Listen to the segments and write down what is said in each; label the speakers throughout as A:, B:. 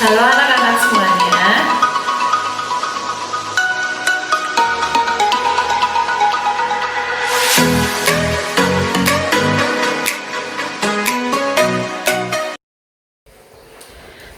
A: Halo anak-anak semuanya.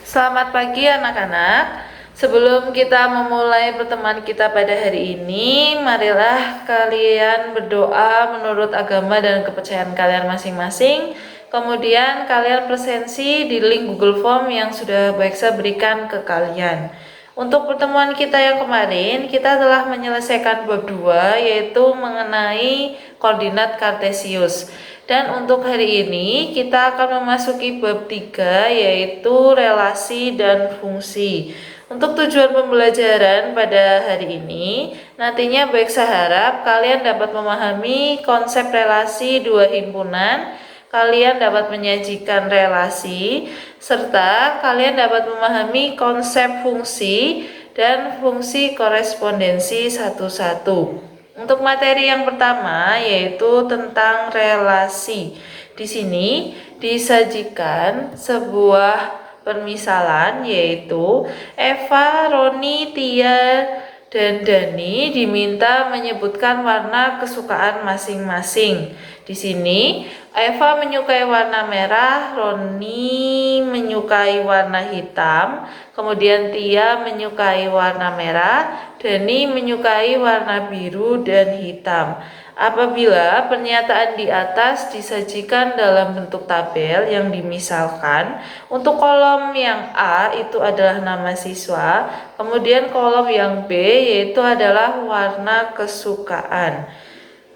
A: Selamat pagi anak-anak. Sebelum kita memulai pertemuan kita pada hari ini, marilah kalian berdoa menurut agama dan kepercayaan kalian masing-masing. Kemudian kalian presensi di link Google Form yang sudah Bu Eksa berikan ke kalian. Untuk pertemuan kita yang kemarin, kita telah menyelesaikan bab 2, yaitu mengenai koordinat kartesius. Dan untuk hari ini kita akan memasuki bab 3, yaitu relasi dan fungsi. Untuk tujuan pembelajaran pada hari ini, nantinya baik saya harap kalian dapat memahami konsep relasi dua himpunan, kalian dapat menyajikan relasi, serta kalian dapat memahami konsep fungsi dan fungsi korespondensi satu-satu. Untuk materi yang pertama yaitu tentang relasi. Di sini disajikan sebuah permisalan yaitu Eva, Roni, Tia, dan Dani diminta menyebutkan warna kesukaan masing-masing. Di sini Eva menyukai warna merah, Roni menyukai warna hitam, kemudian Tia menyukai warna merah, Dani menyukai warna biru dan hitam. Apabila pernyataan di atas disajikan dalam bentuk tabel yang dimisalkan, untuk kolom yang A itu adalah nama siswa, kemudian kolom yang B yaitu adalah warna kesukaan.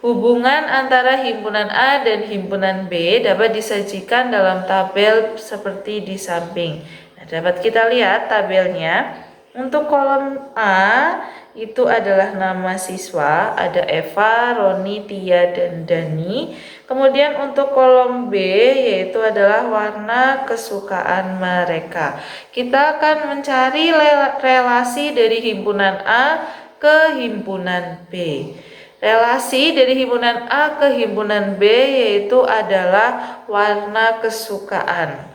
A: Hubungan antara himpunan A dan himpunan B dapat disajikan dalam tabel seperti di samping. Nah, dapat kita lihat tabelnya. Untuk kolom A itu adalah nama siswa, ada Eva, Roni, Tia, dan Dani. Kemudian untuk kolom B yaitu adalah warna kesukaan mereka. Kita akan mencari relasi dari himpunan A ke himpunan B. Relasi dari himpunan A ke himpunan B yaitu adalah warna kesukaan.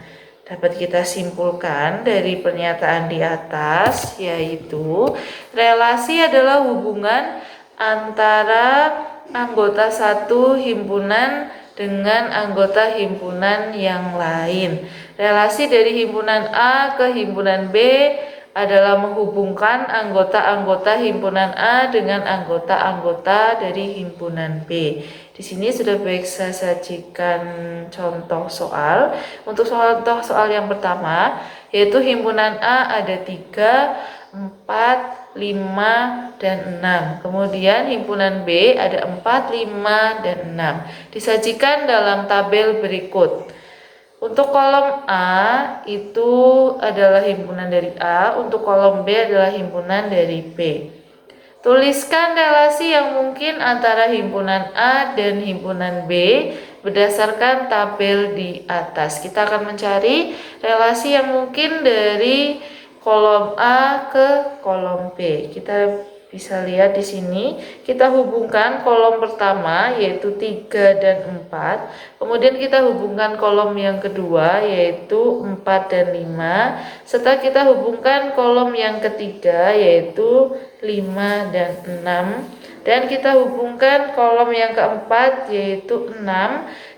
A: Dapat kita simpulkan dari pernyataan di atas, yaitu relasi adalah hubungan antara anggota satu himpunan dengan anggota himpunan yang lain. Relasi dari himpunan A ke himpunan B adalah menghubungkan anggota-anggota himpunan A dengan anggota-anggota dari himpunan B. Di sini sudah baik saya sajikan contoh soal. Untuk contoh soal yang pertama, yaitu himpunan A ada 3, 4, 5, dan 6. Kemudian himpunan B ada 4, 5, dan 6. Disajikan dalam tabel berikut. Untuk kolom A itu adalah himpunan dari A, untuk kolom B adalah himpunan dari B. Tuliskan relasi yang mungkin antara himpunan A dan himpunan B berdasarkan tabel di atas. Kita akan mencari relasi yang mungkin dari kolom A ke kolom B. Kita bisa lihat di sini, kita hubungkan kolom pertama yaitu 3 dan 4. Kemudian kita hubungkan kolom yang kedua yaitu 4 dan 5. Serta kita hubungkan kolom yang ketiga yaitu 5 dan 6. Dan kita hubungkan kolom yang keempat yaitu 6.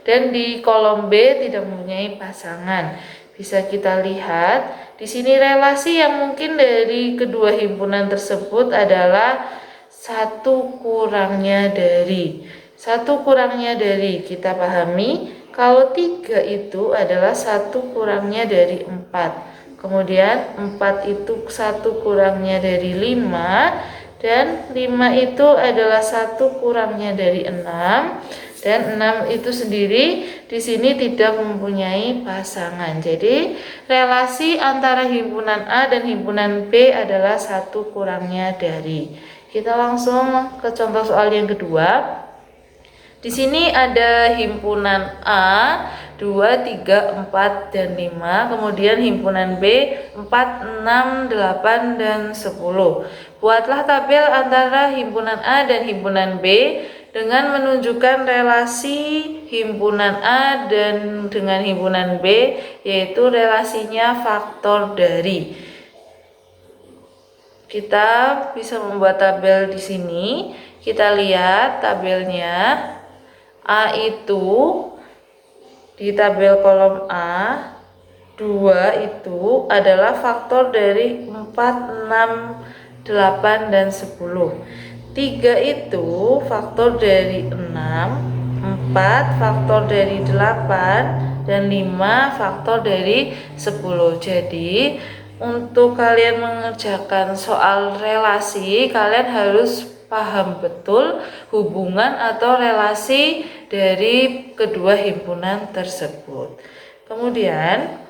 A: Dan di kolom B tidak mempunyai pasangan. Bisa kita lihat di sini relasi yang mungkin dari kedua himpunan tersebut adalah satu kurangnya dari. Satu kurangnya dari kita pahami kalau 3 itu adalah satu kurangnya dari 4. Kemudian 4 itu satu kurangnya dari 5 dan 5 itu adalah satu kurangnya dari 6. Dan 6 itu sendiri di sini tidak mempunyai pasangan. Jadi relasi antara himpunan A dan himpunan B adalah satu kurangnya dari. Kita langsung ke contoh soal yang kedua. Di sini ada himpunan A 2, 3, 4, dan 5. Kemudian himpunan B 4, 6, 8, dan 10. Buatlah tabel antara himpunan A dan himpunan B dengan menunjukkan relasi himpunan A dan dengan himpunan B, yaitu relasinya faktor dari. kita bisa membuat tabel di sini. Kita lihat tabelnya. A itu di tabel kolom A, 2 itu adalah faktor dari 4, 6, 8, dan 10. 3 itu faktor dari 6, 4 faktor dari 8, dan 5 faktor dari 10. Jadi untuk kalian mengerjakan soal relasi, kalian harus paham betul hubungan atau relasi dari kedua himpunan tersebut. Kemudian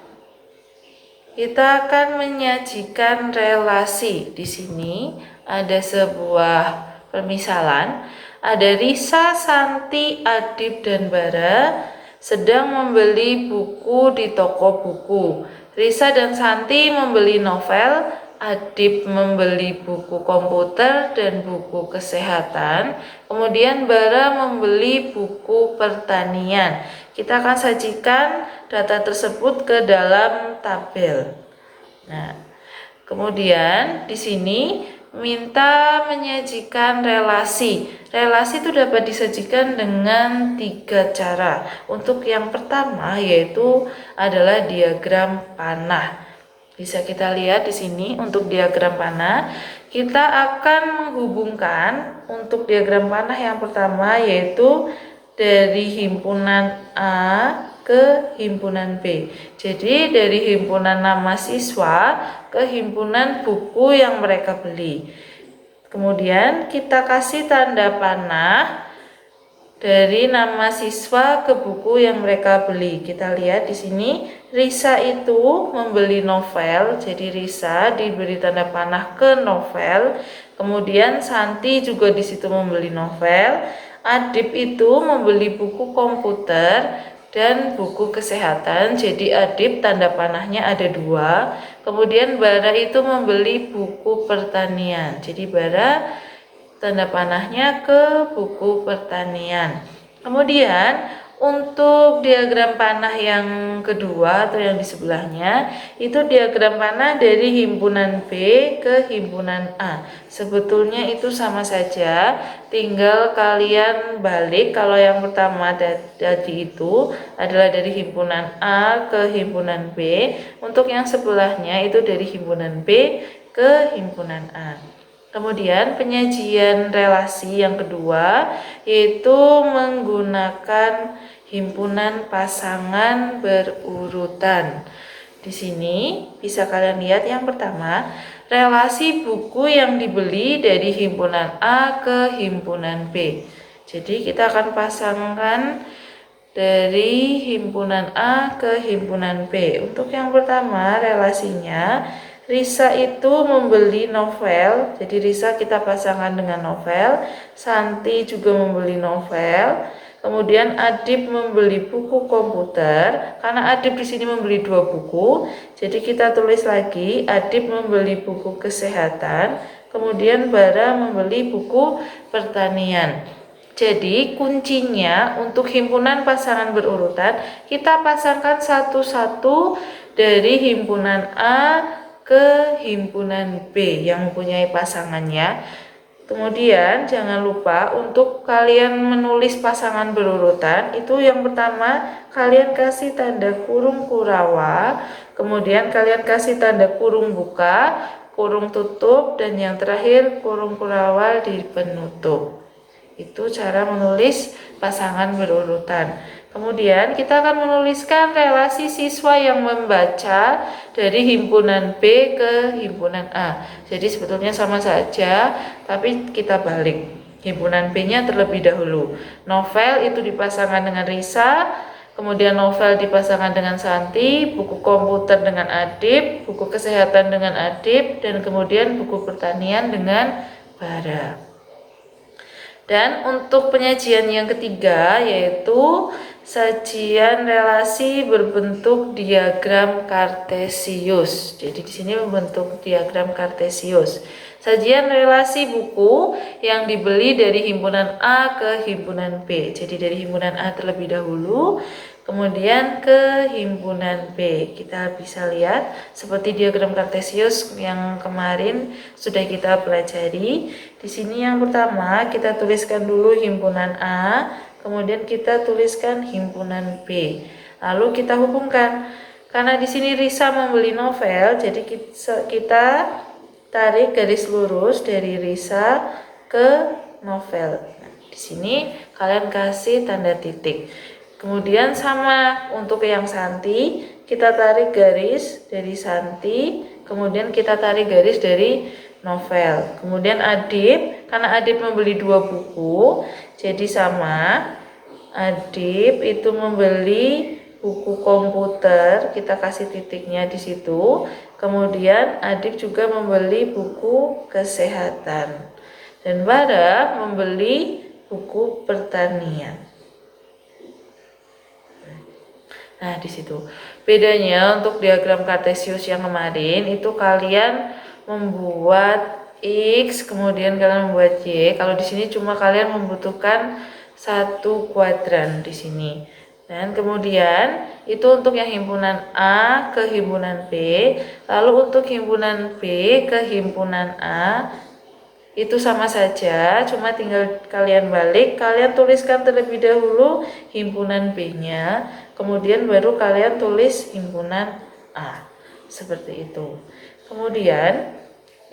A: kita akan menyajikan relasi. Di sini ada sebuah permisalan. Ada Risa, Santi, Adib, dan Bara sedang membeli buku di toko buku. Risa dan Santi membeli novel, Adib membeli buku komputer dan buku kesehatan. Kemudian Bara membeli buku pertanian. Kita akan sajikan data tersebut ke dalam tabel. Nah, kemudian di sini minta menyajikan relasi. Relasi itu dapat disajikan dengan 3 cara. Untuk yang pertama yaitu adalah diagram panah. Bisa kita lihat di sini untuk diagram panah, kita akan menghubungkan untuk diagram panah yang pertama yaitu dari himpunan A ke himpunan B. Jadi dari himpunan nama siswa ke himpunan buku yang mereka beli. Kemudian kita kasih tanda panah dari nama siswa ke buku yang mereka beli. Kita lihat di sini Risa itu membeli novel, jadi Risa diberi tanda panah ke novel. Kemudian Santi juga di situ membeli novel. Adib itu membeli buku komputer dan buku kesehatan, jadi Adib tanda panahnya ada 2. Kemudian Bara itu membeli buku pertanian, jadi Bara tanda panahnya ke buku pertanian. Kemudian untuk diagram panah yang kedua atau yang di sebelahnya itu diagram panah dari himpunan B ke himpunan A. Sebetulnya itu sama saja, tinggal kalian balik. Kalau yang pertama tadi itu adalah dari himpunan A ke himpunan B, untuk yang sebelahnya itu dari himpunan B ke himpunan A. Kemudian penyajian relasi yang kedua yaitu menggunakan himpunan pasangan berurutan. Di sini bisa kalian lihat yang pertama, relasi buku yang dibeli dari himpunan A ke himpunan B. Jadi kita akan pasangkan dari himpunan A ke himpunan B. Untuk yang pertama relasinya, Risa itu membeli novel, jadi Risa kita pasangkan dengan novel. Santi juga membeli novel. Kemudian Adib membeli buku komputer. Karena Adib di sini membeli 2 buku, jadi kita tulis lagi Adib membeli buku kesehatan. Kemudian Bara membeli buku pertanian. Jadi kuncinya untuk himpunan pasangan berurutan, kita pasangkan satu-satu dari himpunan A ke himpunan B yang mempunyai pasangannya. Kemudian jangan lupa untuk kalian menulis pasangan berurutan, itu yang pertama kalian kasih tanda kurung kurawa, kemudian kalian kasih tanda kurung buka, kurung tutup, dan yang terakhir kurung kurawa di penutup. Itu cara menulis pasangan berurutan. Kemudian kita akan menuliskan relasi siswa yang membaca dari himpunan B ke himpunan A. Jadi sebetulnya sama saja, tapi kita balik. Himpunan B-nya terlebih dahulu. Novel itu dipasangkan dengan Risa, kemudian novel dipasangkan dengan Santi, buku komputer dengan Adib, buku kesehatan dengan Adib, dan kemudian buku pertanian dengan Bara. Dan untuk penyajian yang ketiga yaitu sajian relasi berbentuk diagram kartesius. Jadi di sini membentuk diagram kartesius. Sajian relasi buku yang dibeli dari himpunan A ke himpunan B. Jadi dari himpunan A terlebih dahulu, kemudian ke himpunan B. Kita bisa lihat seperti diagram kartesius yang kemarin sudah kita pelajari. Di sini yang pertama kita tuliskan dulu himpunan A, kemudian kita tuliskan himpunan B. Lalu kita hubungkan. Karena di sini Risa membeli novel, jadi kita tarik garis lurus dari Risa ke novel. Nah, di sini kalian kasih tanda titik. Kemudian sama untuk yang Santi, kita tarik garis dari Santi, kemudian kita tarik garis dari novel. Kemudian Adip, karena Adip membeli 2 buku, jadi sama. Adip itu membeli buku komputer, kita kasih titiknya di situ. Kemudian Adip juga membeli buku kesehatan. Dan Bara membeli buku pertanian. Nah, di situ. Bedanya untuk diagram kartesius yang kemarin itu kalian membuat X, kemudian kalian membuat Y. Kalau di sini cuma kalian membutuhkan 1 kuadran di sini. Dan kemudian itu untuk yang himpunan A ke himpunan B, lalu untuk himpunan B ke himpunan A itu sama saja, cuma tinggal kalian balik, kalian tuliskan terlebih dahulu himpunan B-nya, kemudian baru kalian tulis himpunan A. Seperti itu. Kemudian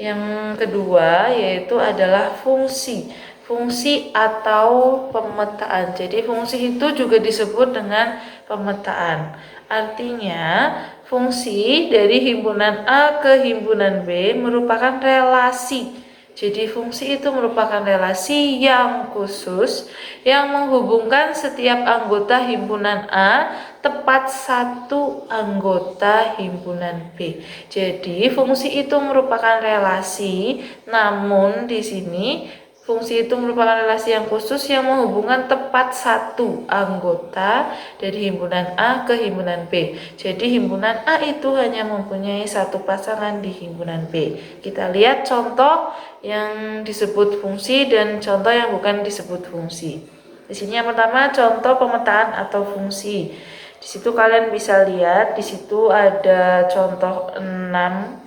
A: yang kedua yaitu adalah fungsi. Fungsi atau pemetaan. Jadi fungsi itu juga disebut dengan pemetaan. Artinya fungsi dari himpunan A ke himpunan B merupakan relasi. Jadi fungsi itu merupakan relasi yang khusus yang menghubungkan setiap anggota himpunan A tepat satu anggota himpunan B. Jadi fungsi itu merupakan relasi, namun di sini fungsi itu merupakan relasi yang khusus yang menghubungkan tepat satu anggota dari himpunan A ke himpunan B. Jadi himpunan A itu hanya mempunyai 1 pasangan di himpunan B. Kita lihat contoh yang disebut fungsi dan contoh yang bukan disebut fungsi. Di sini yang pertama contoh pemetaan atau fungsi. Di situ kalian bisa lihat, di situ ada contoh 6.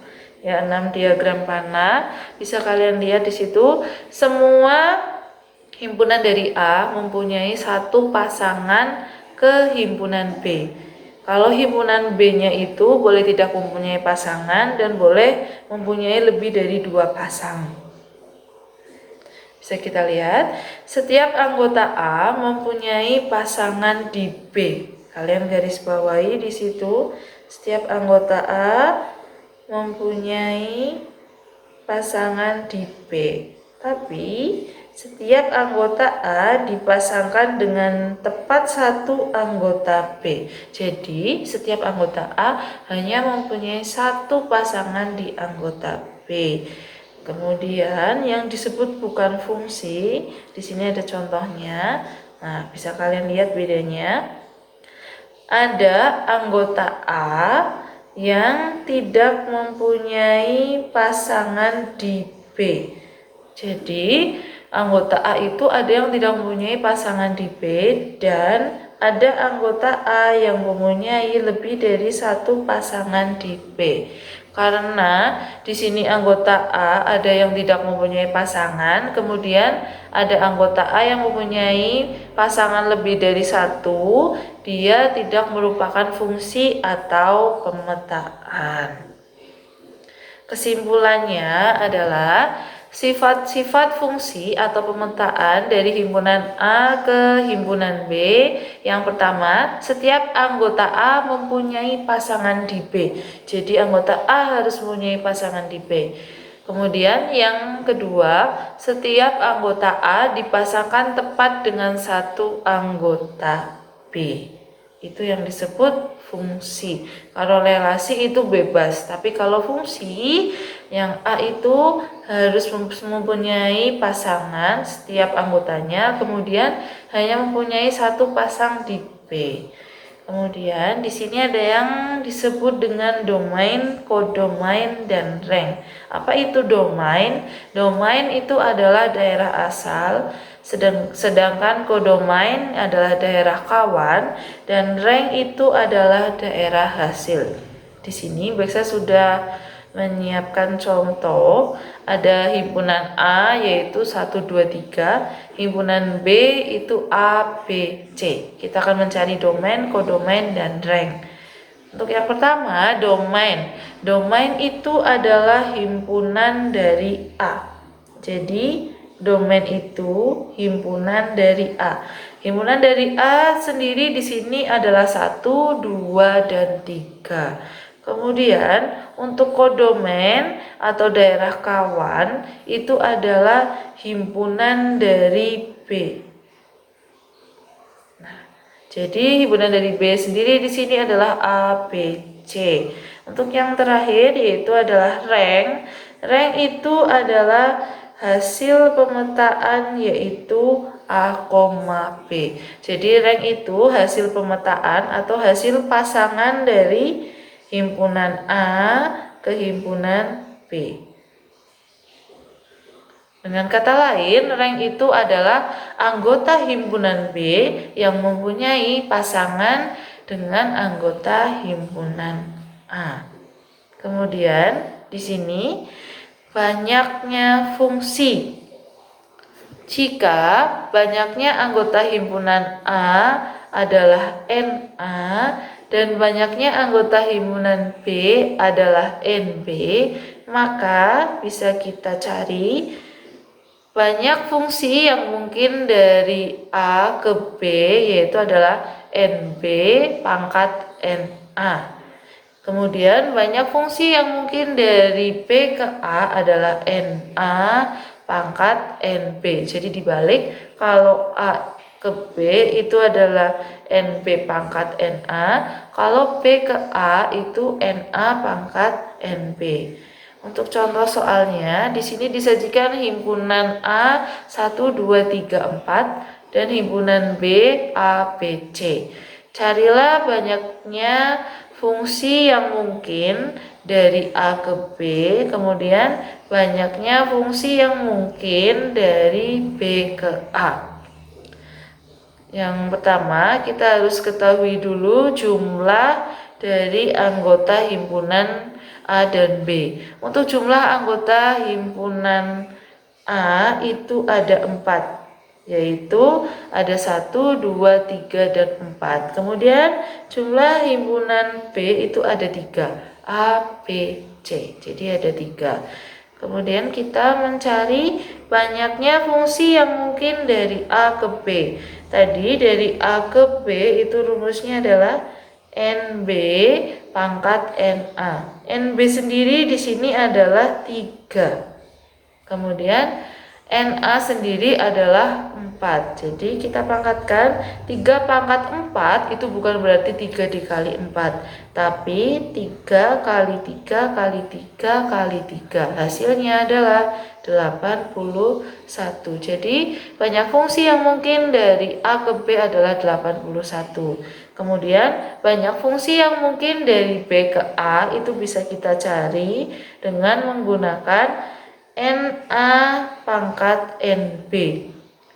A: Ya, 6 diagram panah. Bisa kalian lihat di situ semua himpunan dari A mempunyai 1 pasangan ke himpunan B. Kalau himpunan B-nya itu boleh tidak mempunyai pasangan dan boleh mempunyai lebih dari 2 pasang. Bisa kita lihat, setiap anggota A mempunyai pasangan di B. Kalian garis bawahi di situ, setiap anggota A mempunyai pasangan di B. Tapi setiap anggota A dipasangkan dengan tepat 1 anggota B. Jadi setiap anggota A hanya mempunyai 1 pasangan di anggota B. Kemudian yang disebut bukan fungsi, di sini ada contohnya. Nah, bisa kalian lihat bedanya. Ada anggota A yang tidak mempunyai pasangan di B. Jadi anggota A itu ada yang tidak mempunyai pasangan di B dan ada anggota A yang mempunyai lebih dari 1 pasangan di B. Karena di sini anggota A ada yang tidak mempunyai pasangan, kemudian ada anggota A yang mempunyai pasangan lebih dari 1, dia tidak merupakan fungsi atau pemetaan. Kesimpulannya adalah sifat-sifat fungsi atau pemetaan dari himpunan A ke himpunan B. Yang pertama, setiap anggota A mempunyai pasangan di B. Jadi anggota A harus mempunyai pasangan di B. Kemudian yang kedua, setiap anggota A dipasangkan tepat dengan 1 anggota B. Itu yang disebut fungsi. Kalau relasi itu bebas, tapi kalau fungsi yang A itu harus mempunyai pasangan setiap anggotanya, kemudian hanya mempunyai 1 pasang di B. Kemudian di sini ada yang disebut dengan domain, kodomain, dan rank. Apa itu domain? Domain itu adalah daerah asal. Sedangkan kodomain adalah daerah kawan dan rank itu adalah daerah hasil. Di sini Beksa sudah menyiapkan contoh. Ada himpunan A yaitu 1, 2, 3, himpunan B itu A, B, C. Kita akan mencari domain, kodomain, dan rank. Untuk yang pertama, domain. Domain itu adalah himpunan dari A. Jadi, domain itu himpunan dari A. Himpunan dari A sendiri di sini adalah 1, 2, dan 3. Kemudian, untuk kodomain atau daerah kawan itu adalah himpunan dari B. Jadi himpunan dari B sendiri di sini adalah A, B, C. Untuk yang terakhir yaitu adalah rank. Rank itu adalah hasil pemetaan yaitu A, B. Jadi rank itu hasil pemetaan atau hasil pasangan dari himpunan A ke himpunan B. Dengan kata lain, rank itu adalah anggota himpunan B yang mempunyai pasangan dengan anggota himpunan A. Kemudian di sini banyaknya fungsi. Jika banyaknya anggota himpunan A adalah NA dan banyaknya anggota himpunan B adalah NB, maka bisa kita cari banyak fungsi yang mungkin dari A ke B yaitu adalah NB pangkat NA. Kemudian banyak fungsi yang mungkin dari B ke A adalah NA pangkat NB. Jadi dibalik, kalau A ke B itu adalah NB pangkat NA, kalau B ke A itu NA pangkat NB. Untuk contoh soalnya, di sini disajikan himpunan A 1, 2, 3, 4 dan himpunan B A, B, C. Carilah banyaknya fungsi yang mungkin dari A ke B, kemudian banyaknya fungsi yang mungkin dari B ke A. Yang pertama, kita harus ketahui dulu jumlah dari anggota himpunan A dan B. Untuk jumlah anggota himpunan A itu ada 4, yaitu ada 1, 2, 3, dan 4. Kemudian jumlah himpunan B itu ada 3, A, B, C. Jadi ada 3. Kemudian kita mencari banyaknya fungsi yang mungkin dari A ke B. Tadi dari A ke B itu rumusnya adalah NB pangkat NA. NB sendiri di sini adalah 3. Kemudian NA sendiri adalah 4. Jadi kita pangkatkan 3 pangkat 4 itu bukan berarti 3 dikali 4, tapi 3 kali 3 kali 3 kali 3. Hasilnya adalah 81. Jadi banyak fungsi yang mungkin dari A ke B adalah 81. Kemudian banyak fungsi yang mungkin dari B ke A itu bisa kita cari dengan menggunakan NA pangkat NB.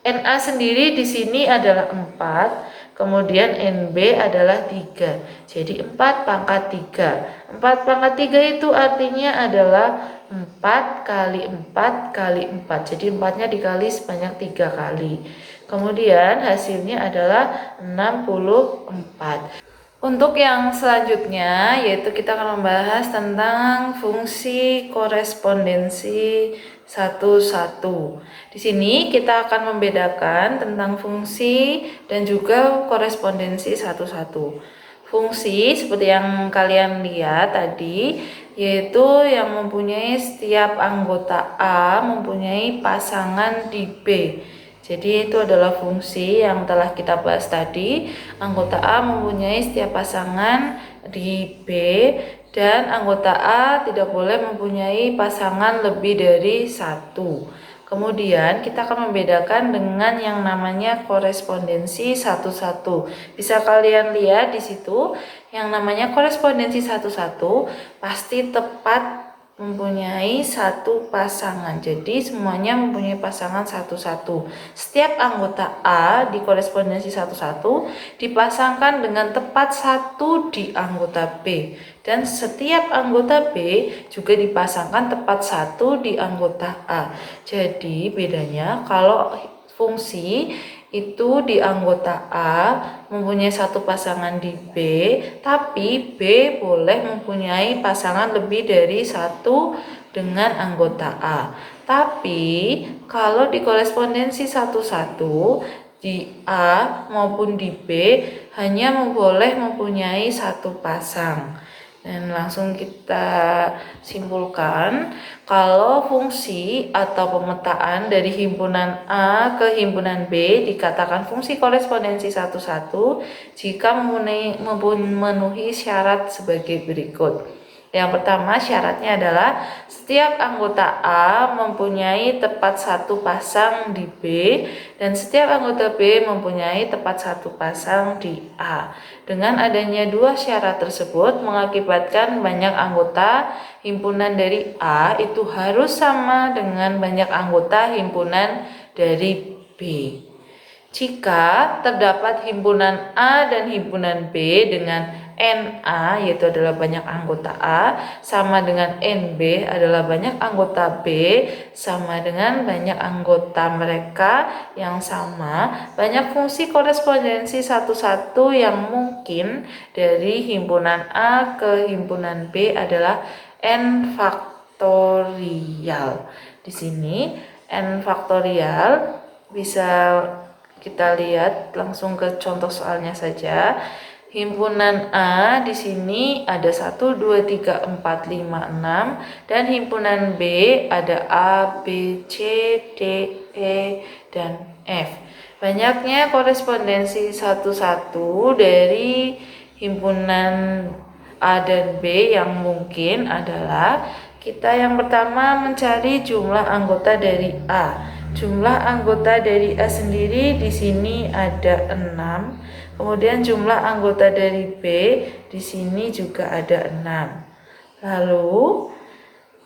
A: NA sendiri di sini adalah 4, kemudian NB adalah 3. Jadi 4 pangkat 3. 4 pangkat 3 itu artinya adalah 4 kali 4 kali 4. Jadi 4-nya dikali sebanyak 3 kali. Kemudian hasilnya adalah 64. Untuk yang selanjutnya yaitu kita akan membahas tentang fungsi korespondensi satu-satu. Di sini kita akan membedakan tentang fungsi dan juga korespondensi satu-satu. Fungsi seperti yang kalian lihat tadi yaitu yang mempunyai setiap anggota A mempunyai pasangan di B. Jadi itu adalah fungsi yang telah kita bahas tadi. Anggota A mempunyai setiap pasangan di B dan anggota A tidak boleh mempunyai pasangan lebih dari 1. Kemudian kita akan membedakan dengan yang namanya korespondensi satu-satu. Bisa kalian lihat di situ yang namanya korespondensi satu-satu pasti tepat mempunyai satu pasangan. Jadi semuanya mempunyai pasangan satu-satu. Setiap anggota A di korespondensi satu-satu dipasangkan dengan tepat satu di anggota B. Dan setiap anggota B juga dipasangkan tepat satu di anggota A. Jadi bedanya kalau fungsi itu di anggota A mempunyai satu pasangan di B, tapi B boleh mempunyai pasangan lebih dari satu dengan anggota A. Tapi kalau di korespondensi satu-satu di A maupun di B hanya boleh mempunyai satu pasang. Dan langsung kita simpulkan kalau fungsi atau pemetaan dari himpunan A ke himpunan B dikatakan fungsi korespondensi satu-satu jika memenuhi syarat sebagai berikut. Yang pertama syaratnya adalah setiap anggota A mempunyai tepat satu pasang di B dan setiap anggota B mempunyai tepat satu pasang di A. Dengan adanya dua syarat tersebut mengakibatkan banyak anggota himpunan dari A itu harus sama dengan banyak anggota himpunan dari B. Jika terdapat himpunan A dan himpunan B dengan NA yaitu adalah banyak anggota A sama dengan NB adalah banyak anggota B sama dengan banyak anggota mereka yang sama, banyak fungsi korespondensi satu-satu yang mungkin dari himpunan A ke himpunan B adalah N faktorial. Di sini N faktorial bisa kita lihat langsung ke contoh soalnya saja. Himpunan A di sini ada 1, 2, 3, 4, 5, 6 dan himpunan B ada A, B, C, D, E, dan F. Banyaknya korespondensi satu-satu dari himpunan A dan B yang mungkin adalah kita yang pertama mencari jumlah anggota dari A. Jumlah anggota dari A sendiri di sini ada 6. Kemudian jumlah anggota dari B di sini juga ada 6. Lalu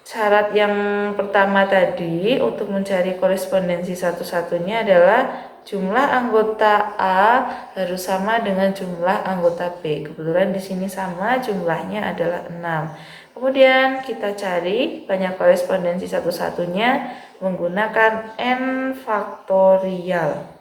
A: syarat yang pertama tadi untuk mencari korespondensi satu-satunya adalah jumlah anggota A harus sama dengan jumlah anggota B. Kebetulan di sini sama, jumlahnya adalah 6. Kemudian kita cari banyak korespondensi satu-satunya menggunakan N faktorial.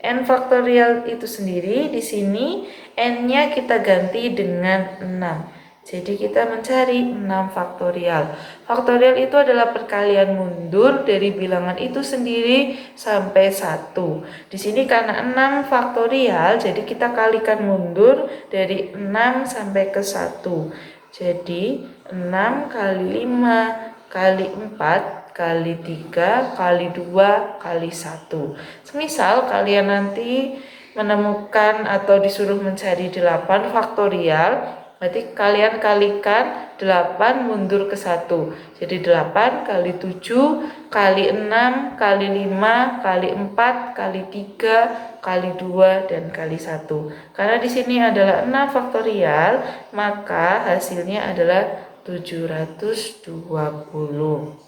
A: N faktorial itu sendiri di sini N-nya kita ganti dengan 6. Jadi kita mencari 6 faktorial. Faktorial itu adalah perkalian mundur dari bilangan itu sendiri sampai 1. Di sini karena 6 faktorial, jadi kita kalikan mundur dari 6 sampai ke 1. Jadi 6 kali 5 kali 4 kali 3 kali 2 kali 1. Semisal kalian nanti menemukan atau disuruh mencari 8 faktorial, berarti kalian kalikan 8 mundur ke 1. Jadi 8 kali 7 kali 6 kali 5 kali 4 kali 3 kali 2 dan kali 1. Karena di sini adalah 6 faktorial, maka hasilnya adalah 720.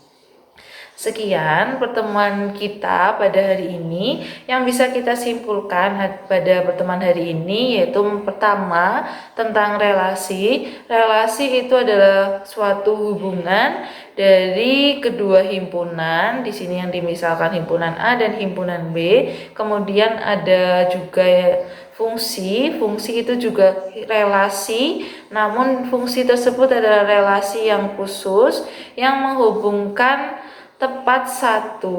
A: Sekian pertemuan kita pada hari ini. Yang bisa kita simpulkan pada pertemuan hari ini yaitu pertama tentang relasi. Relasi itu adalah suatu hubungan dari kedua himpunan. Di sini yang dimisalkan himpunan A dan himpunan B. Kemudian ada juga fungsi itu juga relasi, namun fungsi tersebut adalah relasi yang khusus yang menghubungkan tepat satu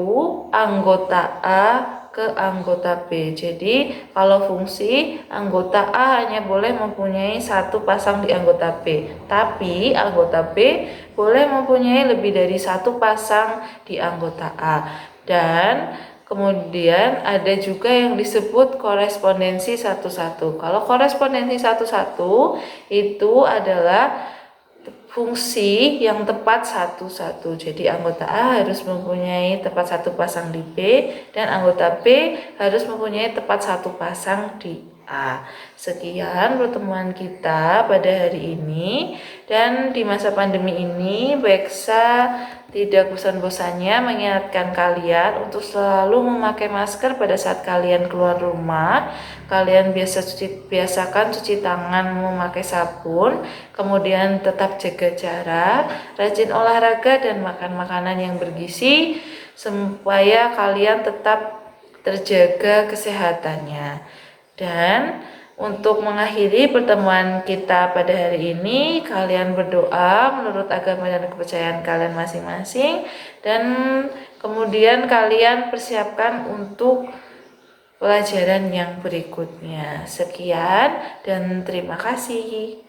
A: anggota A ke anggota B. Jadi kalau fungsi anggota A hanya boleh mempunyai satu pasang di anggota B, tapi anggota B boleh mempunyai lebih dari satu pasang di anggota A. Dan kemudian ada juga yang disebut korespondensi satu-satu. Kalau korespondensi satu-satu itu adalah fungsi yang tepat satu-satu. Jadi anggota A harus mempunyai tepat satu pasang di B dan anggota B harus mempunyai tepat satu pasang di berdoa. Sekian pertemuan kita pada hari ini, dan di masa pandemi ini Beksa tidak bosan-bosannya mengingatkan kalian untuk selalu memakai masker pada saat kalian keluar rumah. Kalian biasakan cuci tangan memakai sabun, kemudian tetap jaga jarak, rajin olahraga dan makan makanan yang bergizi supaya kalian tetap terjaga kesehatannya. Dan untuk mengakhiri pertemuan kita pada hari ini, kalian berdoa menurut agama dan kepercayaan kalian masing-masing, dan kemudian kalian persiapkan untuk pelajaran yang berikutnya. Sekian dan terima kasih.